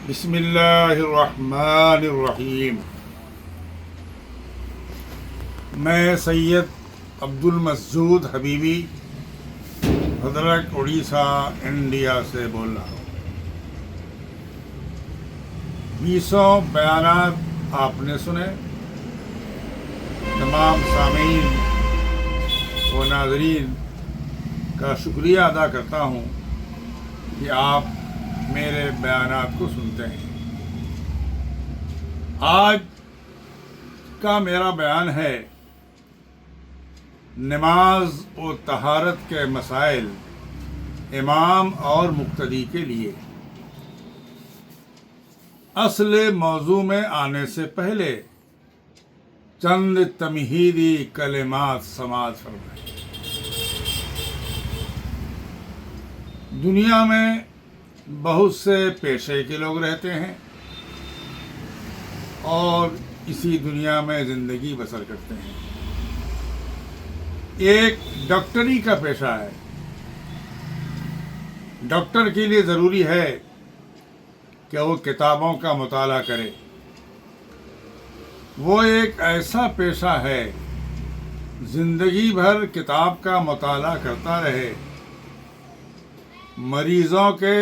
بسم اللہ الرحمن الرحیم۔ میں سید عبد المسجود حبیبی بھدرک اڑیسہ انڈیا سے بول رہا ہوں۔ 20 بیانات آپ نے سنے۔ تمام سامعین و ناظرین کا شکریہ ادا کرتا ہوں کہ آپ میرے بیانات کو سنتے ہیں۔ آج کا میرا بیان ہے نماز و طہارت کے مسائل امام اور مقتدی کے لیے۔ اصل موضوع میں آنے سے پہلے چند تمہیدی کلمات سماعت فرمائیں۔ دنیا میں بہت سے پیشے کے لوگ رہتے ہیں اور اسی دنیا میں زندگی بسر کرتے ہیں۔ ایک ڈاکٹری کا پیشہ ہے۔ ڈاکٹر کے لیے ضروری ہے کہ وہ کتابوں کا مطالعہ کرے۔ وہ ایک ایسا پیشہ ہے زندگی بھر کتاب کا مطالعہ کرتا رہے، مریضوں کے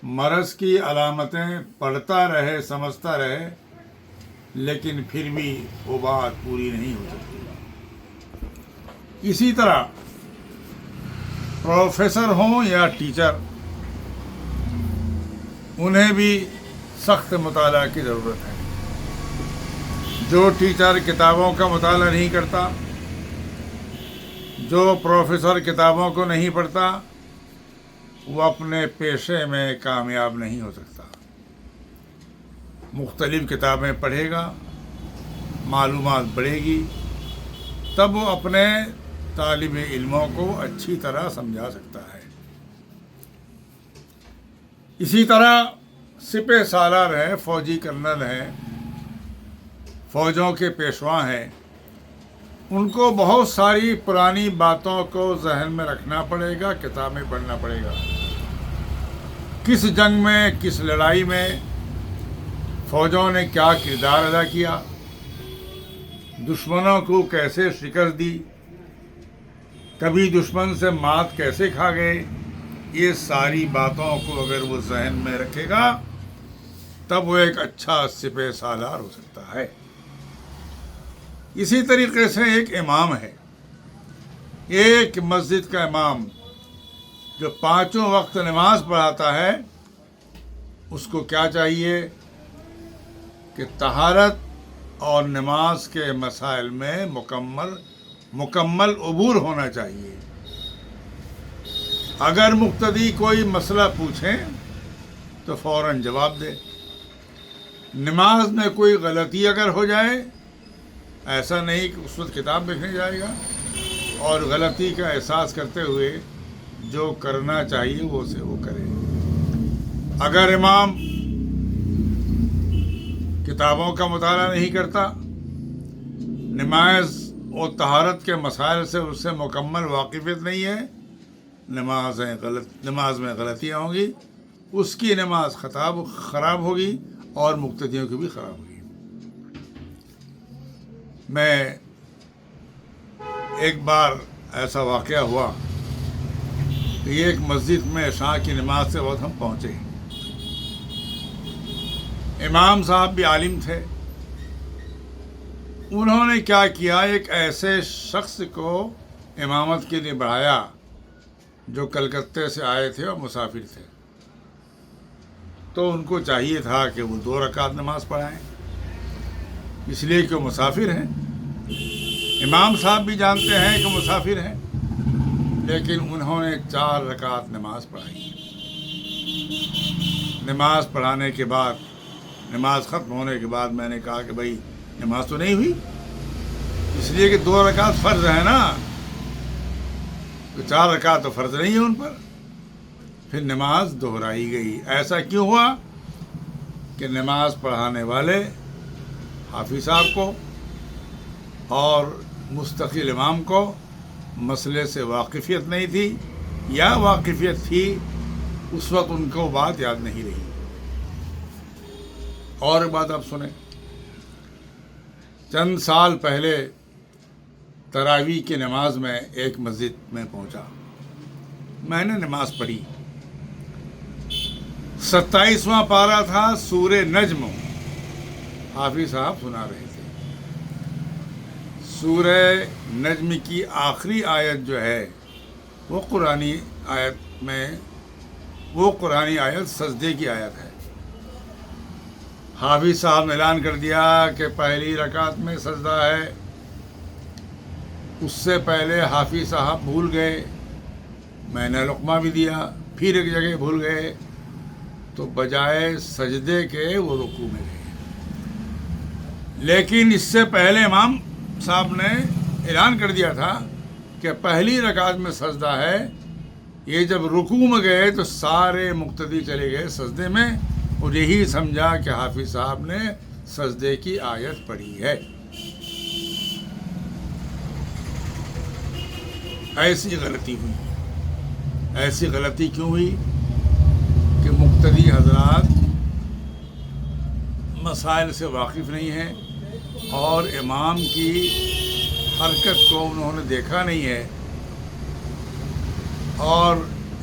مرض کی علامتیں پڑھتا رہے، سمجھتا رہے، لیکن پھر بھی وہ بات پوری نہیں ہو سکتی۔ اسی طرح پروفیسر ہوں یا ٹیچر، انہیں بھی سخت مطالعہ کی ضرورت ہے۔ جو ٹیچر کتابوں کا مطالعہ نہیں کرتا، جو پروفیسر کتابوں کو نہیں پڑھتا، وہ اپنے پیشے میں کامیاب نہیں ہو سکتا۔ مختلف کتابیں پڑھے گا، معلومات بڑھے گی، تب وہ اپنے طالب علموں کو اچھی طرح سمجھا سکتا ہے۔ اسی طرح سپہ سالار ہیں، فوجی کرنل ہیں، فوجوں کے پیشوا ہیں، ان کو بہت ساری پرانی باتوں کو ذہن میں رکھنا پڑے گا، کتابیں پڑھنا پڑے گا۔ کس جنگ میں، کس لڑائی میں فوجوں نے کیا کردار ادا کیا، دشمنوں کو کیسے شکست دی، کبھی دشمن سے مات کیسے کھا گئے، یہ ساری باتوں کو اگر وہ ذہن میں رکھے گا تب وہ ایک اچھا سپہ سالار ہو سکتا ہے۔ اسی طریقے سے ایک امام ہے، ایک مسجد کا امام جو 5 وقت نماز پڑھاتا ہے، اس کو کیا چاہیے کہ طہارت اور نماز کے مسائل میں مکمل عبور ہونا چاہیے۔ اگر مقتدی کوئی مسئلہ پوچھیں تو فوراً جواب دے۔ نماز میں کوئی غلطی اگر ہو جائے، ایسا نہیں کہ اس وقت کتاب دیکھنے جائے گا اور غلطی کا احساس کرتے ہوئے جو کرنا چاہیے وہ کرے۔ اگر امام کتابوں کا مطالعہ نہیں کرتا، نماز اور طہارت کے مسائل سے اس سے مکمل واقفیت نہیں ہے، نماز میں غلطیاں ہوں گی، اس کی نماز خراب ہوگی اور مقتدیوں کی بھی خراب ہوگی۔ میں ایک بار ایسا واقعہ ہوا کہ ایک مسجد میں عشاء کی نماز سے وقت ہم پہنچے۔ امام صاحب بھی عالم تھے۔ انہوں نے کیا کیا، ایک ایسے شخص کو امامت کے لیے بڑھایا جو کلکتے سے آئے تھے اور مسافر تھے۔ تو ان کو چاہیے تھا کہ وہ 2 رکعت نماز پڑھائیں، اس لیے کہ وہ مسافر ہیں۔ امام صاحب بھی جانتے ہیں کہ مسافر ہیں، لیکن انہوں نے 4 رکعت نماز پڑھائی۔ نماز پڑھانے کے بعد، نماز ختم ہونے کے بعد میں نے کہا کہ بھائی نماز تو نہیں ہوئی، اس لیے کہ 2 رکعت فرض ہے نا، تو 4 رکعت تو فرض نہیں ہے ان پر۔ پھر نماز دہرائی گئی۔ ایسا کیوں ہوا کہ نماز پڑھانے والے حافظ صاحب کو اور مستقل امام کو مسئلے سے واقفیت نہیں تھی، یا واقفیت تھی، اس وقت ان کو بات یاد نہیں رہی۔ اور ایک بات آپ سنیں، چند سال پہلے تراویح کی نماز میں ایک مسجد میں پہنچا، میں نے نماز پڑھی، 27واں پارہ تھا سورہ نجم، حافظ صاحب سنا رہے تھے۔ سورہ نجم کی آخری آیت جو ہے وہ قرآنی آیت سجدے کی آیت ہے۔ حافظ صاحب نے اعلان کر دیا کہ پہلی رکعت میں سجدہ ہے۔ اس سے پہلے حافظ صاحب بھول گئے، میں نے لقمہ بھی دیا، پھر ایک جگہ بھول گئے، تو بجائے سجدے کے وہ رکوع میں گئے۔ لیکن اس سے پہلے امام صاحب نے اعلان کر دیا تھا کہ پہلی رکعت میں سجدہ ہے۔ یہ جب رکوع میں گئے تو سارے مقتدی چلے گئے سجدے میں، اور یہی سمجھا کہ حافظ صاحب نے سجدے کی آیت پڑھی ہے۔ ایسی غلطی ہوئی۔ ایسی غلطی کیوں ہوئی؟ کہ مقتدی حضرات مسائل سے واقف نہیں ہیں اور امام کی حرکت کو انہوں نے دیکھا نہیں ہے، اور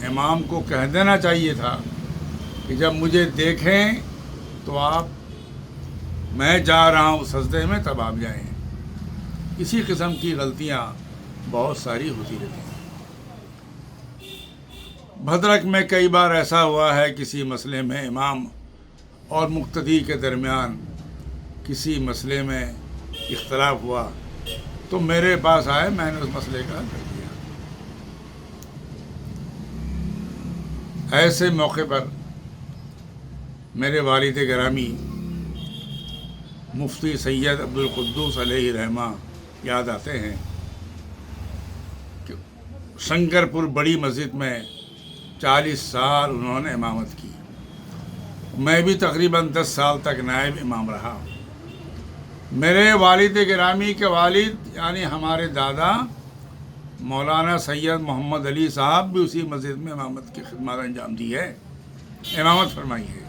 امام کو کہہ دینا چاہیے تھا کہ جب مجھے دیکھیں تو میں جا رہا ہوں سجدے میں تب آپ جائیں۔ اسی قسم کی غلطیاں بہت ساری ہوتی رہتی ہیں۔ بھدرک میں کئی بار ایسا ہوا ہے، کسی مسئلے میں امام اور مقتدی کے درمیان کسی مسئلے میں اختلاف ہوا تو میرے پاس آئے، میں نے اس مسئلے کا حل کر دیا۔ ایسے موقع پر میرے والد گرامی مفتی سید عبدالقدوس علیہ رحمہ یاد آتے ہیں کہ شنکرپور بڑی مسجد میں 40 سال انہوں نے امامت کی۔ میں بھی تقریباً 10 سال تک نائب امام رہا۔ میرے والد گرامی کے والد یعنی ہمارے دادا مولانا سید محمد علی صاحب بھی اسی مسجد میں امامت کی خدمات انجام دی ہے، امامت فرمائی ہے۔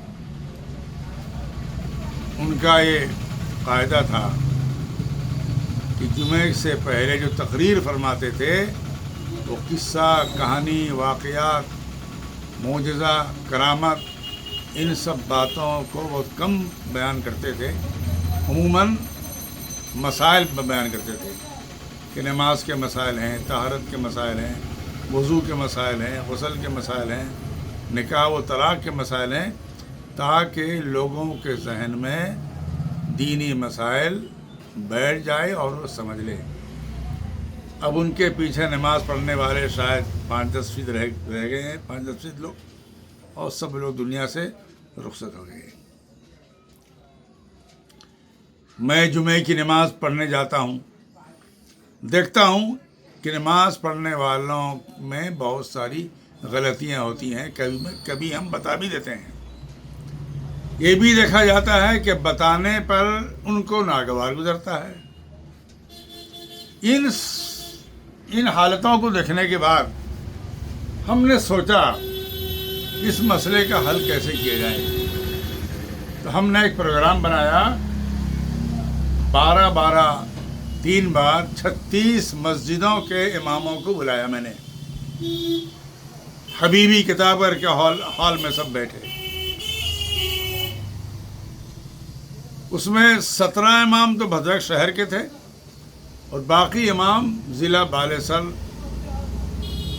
ان کا یہ قاعدہ تھا کہ جمعے سے پہلے جو تقریر فرماتے تھے وہ قصہ، کہانی، واقعات، معجزہ، کرامت، ان سب باتوں کو بہت کم بیان کرتے تھے۔ عموماً مسائل بیان کرتے تھے کہ نماز کے مسائل ہیں، طہارت کے مسائل ہیں، وضو کے مسائل ہیں، غسل کے مسائل ہیں، نکاح و طلاق کے مسائل ہیں، تاکہ لوگوں کے ذہن میں دینی مسائل بیٹھ جائے اور وہ سمجھ لیں۔ اب ان کے پیچھے نماز پڑھنے والے شاید 5-10% رہ گئے ہیں، 5-10% لوگ، اور سب لوگ دنیا سے رخصت ہو گئے۔ میں جمعے کی نماز پڑھنے جاتا ہوں، دیکھتا ہوں کہ نماز پڑھنے والوں میں بہت ساری غلطیاں ہوتی ہیں، کبھی ہم بتا بھی دیتے ہیں۔ یہ بھی دیکھا جاتا ہے کہ بتانے پر ان کو ناگوار گزرتا ہے۔ ان حالتوں کو دیکھنے کے بعد ہم نے سوچا اس مسئلے کا حل کیسے کیا جائے، تو ہم نے ایک پروگرام بنایا، 12 3 بار 36 مسجدوں کے اماموں کو بلایا میں نے، حبیبی کتابر کے ہال میں سب بیٹھے۔ اس میں 17 امام تو بھدرک شہر کے تھے اور باقی امام ضلع بالیسر،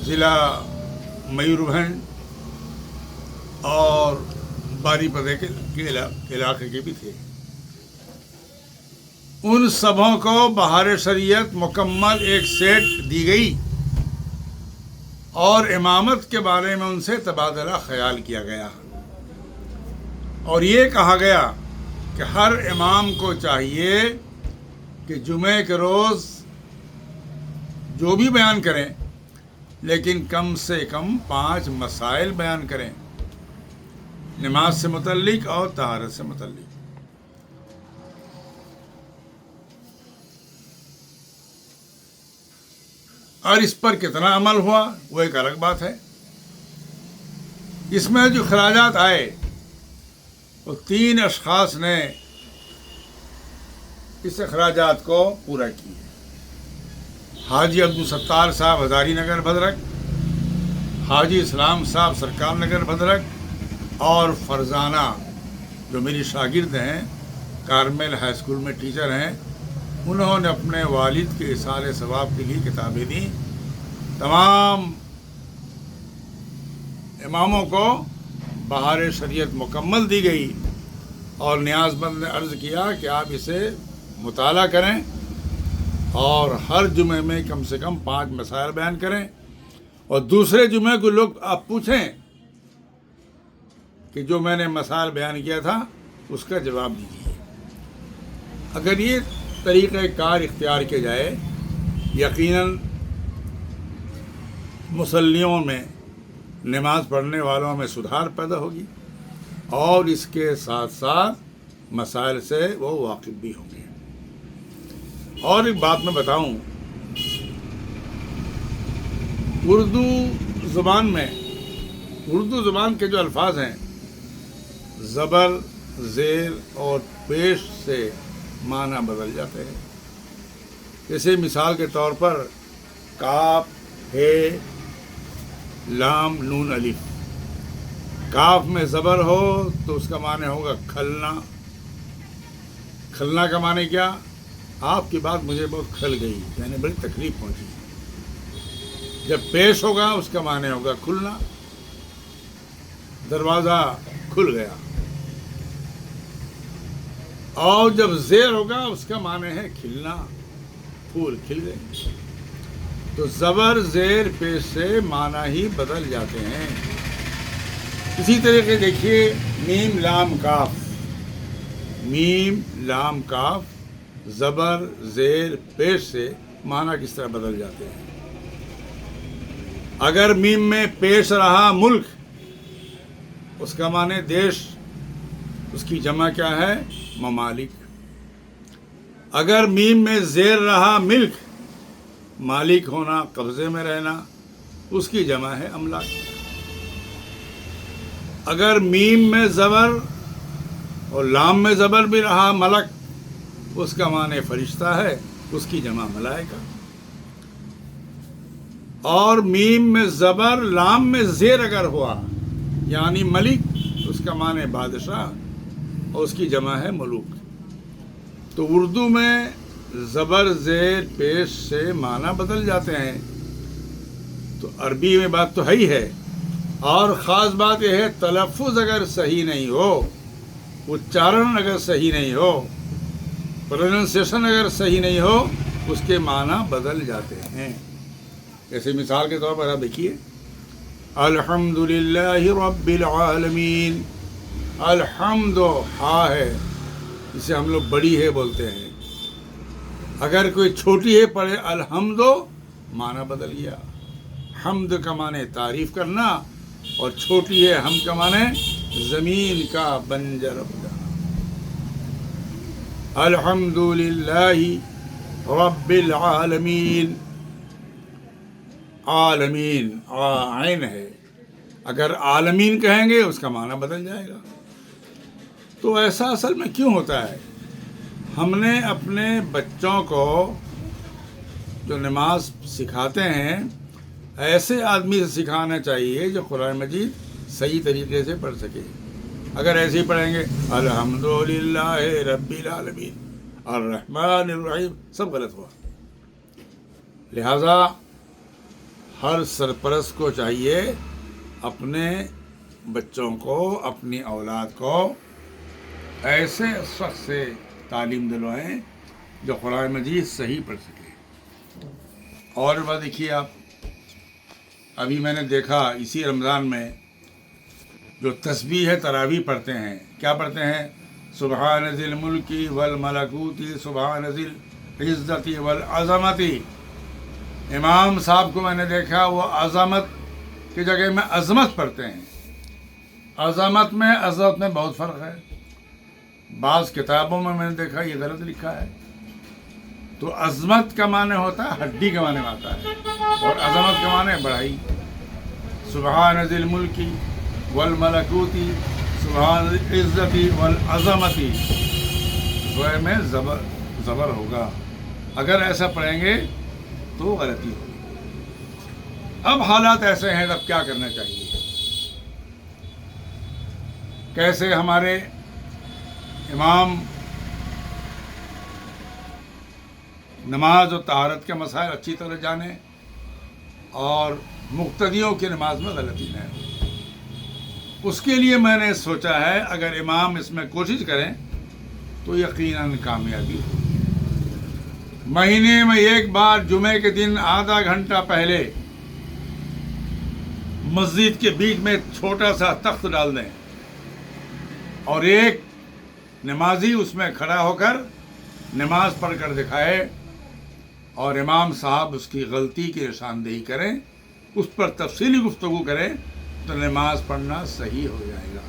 ضلع میوربھنج اور باری پدے کے علاقے کے بھی تھے۔ ان سبوں کو بہار شریعت مکمل ایک سیٹ دی گئی اور امامت کے بارے میں ان سے تبادلہ خیال کیا گیا، اور یہ کہا گیا کہ ہر امام کو چاہیے کہ جمعے کے روز جو بھی بیان کریں لیکن کم سے کم 5 مسائل بیان کریں، نماز سے متعلق اور طہارت سے متعلق۔ اور اس پر کتنا عمل ہوا وہ ایک الگ بات ہے۔ اس میں جو خراجات آئے اور 3 اشخاص نے اس اخراجات کو پورا کیا: حاجی عبدالستار صاحب ہزاری نگر بھدرک، حاجی اسلام صاحب سرکار نگر بھدرک، اور فرزانہ جو میری شاگرد ہیں، کارمل ہائی اسکول میں ٹیچر ہیں، انہوں نے اپنے والد کے ایصال ثواب کے لیے کتابیں دیں۔ تمام اماموں کو بہار شریعت مکمل دی گئی، اور نیاز مند نے عرض کیا کہ آپ اسے مطالعہ کریں اور ہر جمعے میں کم سے کم 5 مسائل بیان کریں، اور دوسرے جمعے کو لوگ آپ پوچھیں کہ جو میں نے مسائل بیان کیا تھا اس کا جواب دیجیے۔ اگر یہ طریقہ کار اختیار کیا جائے، یقیناً مصلیوں میں، نماز پڑھنے والوں میں سدھار پیدا ہوگی، اور اس کے ساتھ ساتھ مسائل سے وہ واقف بھی ہوں گے۔ اور ایک بات میں بتاؤں، اردو زبان کے جو الفاظ ہیں، زبر، زیر اور پیش سے معنی بدل جاتے ہیں۔ جیسے مثال کے طور پر کاف، ہے، لام، نون، الف۔ کاف میں زبر ہو تو اس کا معنی ہوگا کھلنا۔ کھلنا کا معنی کیا؟ آپ کی بات مجھے بہت کھل گئی، یعنی بڑی تکلیف پہنچی۔ جب پیش ہوگا اس کا معنی ہوگا کھلنا، دروازہ کھل گیا۔ اور جب زیر ہوگا اس کا معنی ہے کھلنا، پھول کھل گئے۔ تو زبر، زیر، پیش سے معنی ہی بدل جاتے ہیں۔ اسی طریقے دیکھیے میم، لام، کاف۔ میم، لام، کاف، زبر، زیر، پیش سے معنی کس طرح بدل جاتے ہیں۔ اگر میم میں پیش رہا ملک، اس کا معنی دیش، اس کی جمع کیا ہے؟ ممالک۔ اگر میم میں زیر رہا ملک، مالک ہونا، قبضے میں رہنا، اس کی جمع ہے املاک۔ اگر میم میں زبر اور لام میں زبر بھی رہا ملک، اس کا معنی فرشتہ ہے، اس کی جمع ملائکہ۔ اور میم میں زبر، لام میں زیر اگر ہوا یعنی ملک، اس کا معنی بادشاہ، اور اس کی جمع ہے ملوک۔ تو اردو میں زبر، زیر، پیش سے معنی بدل جاتے ہیں۔ تو عربی میں بات تو ہے ہی ہے، اور خاص بات یہ ہے تلفظ اگر صحیح نہیں ہو، اچارن اگر صحیح نہیں ہو، پروننسیشن اگر صحیح نہیں ہو، اس کے معنی بدل جاتے ہیں۔ جیسے مثال کے طور پر آپ دیکھیے الحمدللہ رب العالمین۔ الحمد ہا ہے، جسے ہم لوگ بڑی ہے بولتے ہیں، اگر کوئی چھوٹی ہے پڑھے الحمد، معنی بدل گیا۔ حمد کا معنی تعریف کرنا، اور چھوٹی ہے ہم کا معنی زمین کا بنجر ہو جانا۔ الحمدللہ رب العالمین۔ عالمین عین ہے، اگر عالمین کہیں گے اس کا معنی بدل جائے گا۔ تو ایسا اصل میں کیوں ہوتا ہے؟ ہم نے اپنے بچوں کو جو نماز سکھاتے ہیں، ایسے آدمی سے سکھانا چاہیے جو قرآن مجید صحیح طریقے سے پڑھ سکے۔ اگر ایسے ہی پڑھیں گے الحمدللہ رب العالمین الرحمن الرحیم، سب غلط ہوا۔ لہذا ہر سرپرست کو چاہیے اپنے بچوں کو، اپنی اولاد کو ایسے شخص سے تعلیم دلوائیں جو قرآن مجید صحیح پڑھ سکے۔ اور بات دیکھیے آپ، ابھی میں نے دیکھا اسی رمضان میں جو تسبیح تراویح پڑھتے ہیں، کیا پڑھتے ہیں؟ سبحان ذی الملک والملکوت سبحان ذی العزت والعظمت۔ امام صاحب کو میں نے دیکھا وہ عظمت کی جگہ میں عظمت پڑھتے ہیں۔ عظمت میں بہت فرق ہے۔ بعض کتابوں میں نے دیکھا یہ غلط لکھا ہے۔ تو عظمت کا معنی ہوتا ہے ہڈی کا معنی آتا ہے، اور عظمت کا معنی بڑائی۔ سبحان ذی الملک والملکوت سبحان العزتی والعظمتی زوئے میں زبر ہوگا. اگر ایسا پڑھیں گے تو غلطی ہوگی. اب حالات ایسے ہیں, اب کیا کرنا چاہیے؟ کیسے ہمارے امام نماز و طہارت کے مسائل اچھی طرح جانیں اور مقتدیوں کی نماز میں غلطی نہ ہو. اس کے لیے میں نے سوچا ہے اگر امام اس میں کوشش کریں تو یقیناً کامیابی ہوگی. مہینے میں ایک بار جمعے کے دن آدھا گھنٹہ پہلے مسجد کے بیچ میں چھوٹا سا تخت ڈال دیں اور ایک نمازی اس میں کھڑا ہو کر نماز پڑھ کر دکھائے اور امام صاحب اس کی غلطی کی نشاندہی کریں, اس پر تفصیلی گفتگو کریں تو نماز پڑھنا صحیح ہو جائے گا.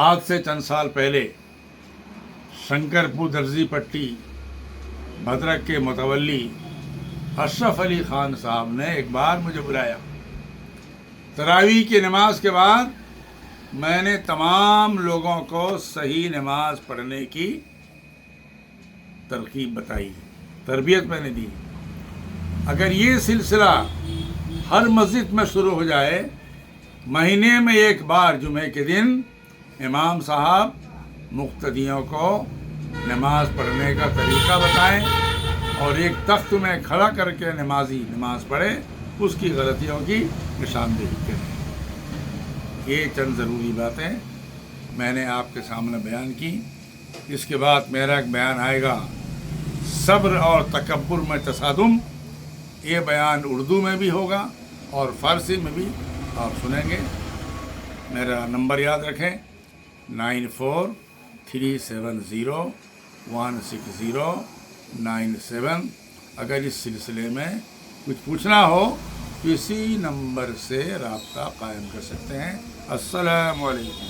آج سے چند سال پہلے شنکر پور درزی پٹی بھدرک کے متولی اشرف علی خان صاحب نے ایک بار مجھے بلایا. تراویح کی نماز کے بعد میں نے تمام لوگوں کو صحیح نماز پڑھنے کی ترغیب بتائی, تربیت میں نے دی. اگر یہ سلسلہ ہر مسجد میں شروع ہو جائے, مہینے میں ایک بار جمعے کے دن امام صاحب مقتدیوں کو نماز پڑھنے کا طریقہ بتائیں اور ایک تخت میں کھڑا کر کے نمازی نماز پڑھے, اس کی غلطیوں کی نشاندہی کریں. یہ چند ضروری باتیں میں نے آپ کے سامنے بیان کی. اس کے بعد میرا ایک بیان آئے گا صبر اور تکبر میں تصادم. یہ بیان اردو میں بھی ہوگا اور فارسی میں بھی آپ سنیں گے. میرا نمبر یاد رکھیں 9437016097. اگر اس سلسلے میں کچھ پوچھنا ہو تو اسی نمبر سے رابطہ قائم کر سکتے ہیں. السلام علیکم.